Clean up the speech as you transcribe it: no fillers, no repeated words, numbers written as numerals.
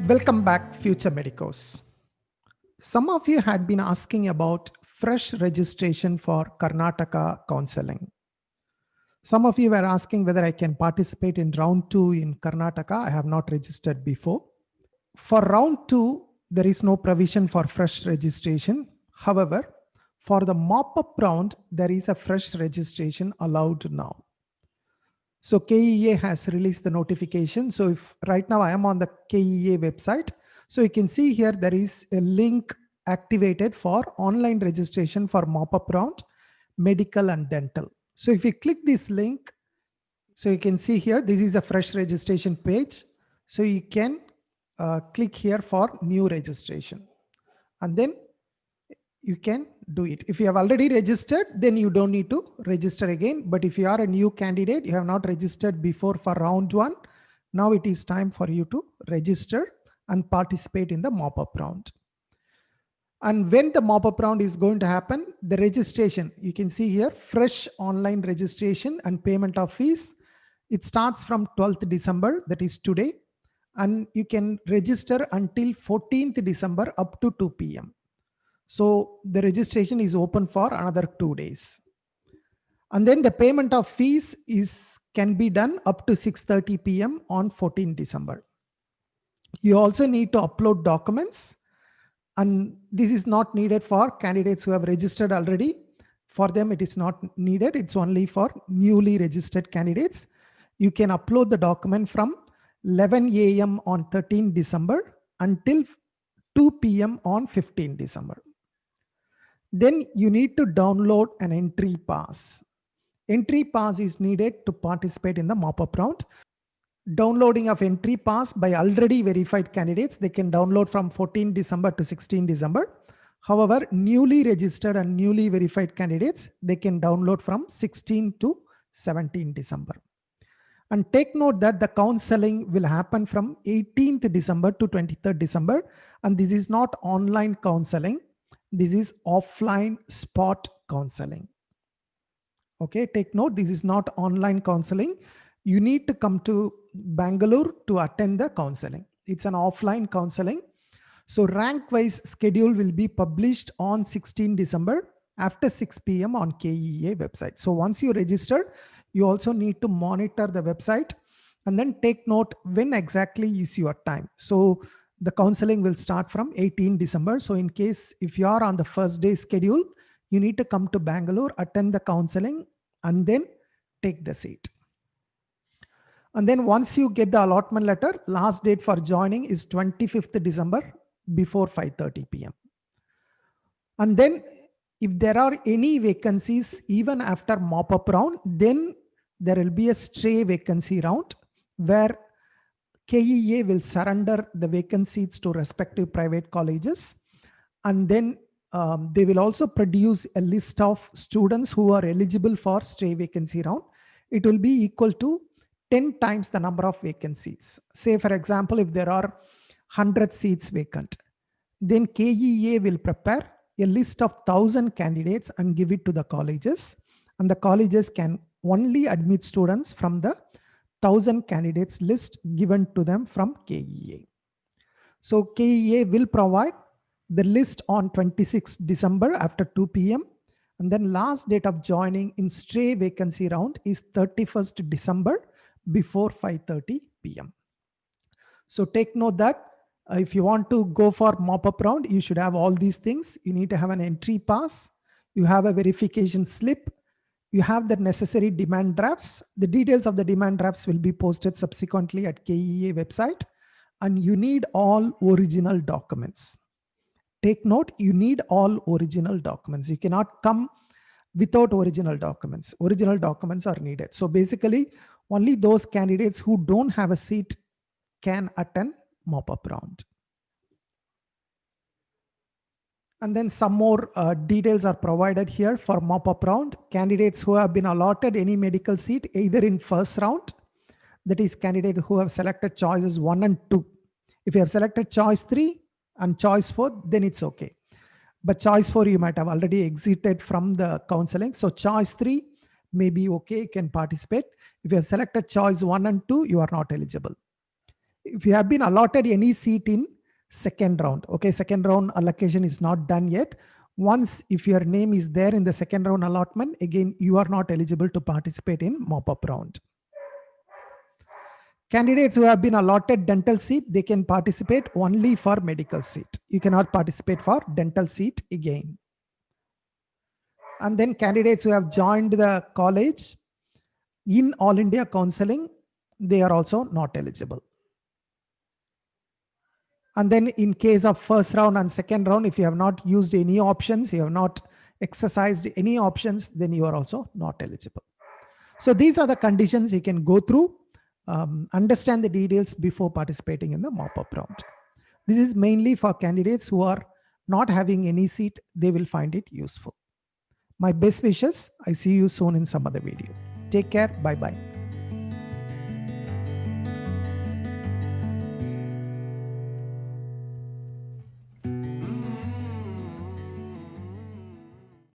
Welcome back, future medicos. Some of you had been asking about fresh registration for Karnataka counseling. Some of you were asking whether I can participate in round 2 in Karnataka. I have not registered before. For round 2, there is no provision for fresh registration. However, for the mop-up round, there is a fresh registration allowed now. So KEA has released the notification. So if right now I am on the KEA website, so you can see here there is a link activated for online registration for mop-up round, medical and dental. So if you click this link, so you can see here, this is a fresh registration page. So you can click here for new registration. And then you can do it. If you have already registered, then you don't need to register again. But if you are a new candidate, you have not registered before for round 1, now it is time for you to register and participate in the mop-up round. And when the mop-up round is going to happen, the registration, you can see here, fresh online registration and payment of fees. It starts from 12th December, that is today, and you can register until 14th December up to 2 p.m. So the registration is open for another 2 days. And then the payment of fees can be done up to 6:30 p.m. on 14 December. You also need to upload documents, and this is not needed for candidates who have registered already. For them, it is not needed. It's only for newly registered candidates. You can upload the document from 11 a.m. on 13 December until 2 p.m. on 15 December. Then you need to download an entry pass. Entry pass is needed to participate in the mop-up round. Downloading of entry pass by already verified candidates, they can download from 14 December to 16 December. However, newly registered and newly verified candidates, they can download from 16 to 17 December. And take note that the counseling will happen from 18th December to 23rd December. And this is not online counseling. This is offline spot counseling. Okay, take note, this is not online counseling. You need to come to Bangalore to attend the counseling. It's an offline counseling. So rank-wise schedule will be published on 16 December after 6 p.m. on KEA website. So once you register, you also need to monitor the website and then take note when exactly is your time. So the counseling will start from 18 December. So in case if you are on the first day schedule, you need to come to Bangalore, attend the counseling, and then take the seat. And then once you get the allotment letter, last date for joining is 25th December before 5:30 p.m. And then if there are any vacancies even after mop-up round, then there will be a stray vacancy round where KEA will surrender the vacant seats to respective private colleges. And then they will also produce a list of students who are eligible for stray vacancy round. It will be equal to 10 times the number of vacancies. Say, for example, if there are 100 seats vacant, then KEA will prepare a list of 1,000 candidates and give it to the colleges. And the colleges can only admit students from the 1,000 candidates list given to them from KEA. So KEA will provide the list on 26 December after 2 p.m. And then last date of joining in stray vacancy round is 31st December before 5:30 p.m. So take note that if you want to go for mop-up round, you should have all these things. You need to have an entry pass. You have a verification slip. You have the necessary demand drafts. The details of the demand drafts will be posted subsequently at KEA website. And you need all original documents. Take note, you need all original documents. You cannot come without original documents. Original documents are needed. So basically, only those candidates who don't have a seat can attend mop-up round. And then some more details are provided here for mop-up round. Candidates who have been allotted any medical seat, either in first round, that is candidates who have selected choices 1 and 2. If you have selected choice 3 and choice 4, then it's okay. But choice 4, you might have already exited from the counseling. So choice 3 may be okay, you can participate. If you have selected choice 1 and 2, you are not eligible. if you have been allotted any seat in second round, okay, second round allocation is not done yet. Once if your name is there in the second round allotment, again, you are not eligible to participate in mop-up round. Candidates who have been allotted dental seat, they can participate only for medical seat. You cannot participate for dental seat again. And then candidates who have joined the college in All India Counseling, they are also not eligible. And then in case of first round and second round, if you have not used any options, you have not exercised any options, then you are also not eligible. So these are the conditions you can go through, understand the details before participating in the mop-up round. This is mainly for candidates who are not having any seat. They will find it useful. My best wishes. I see you soon in some other video. Take care. Bye-bye.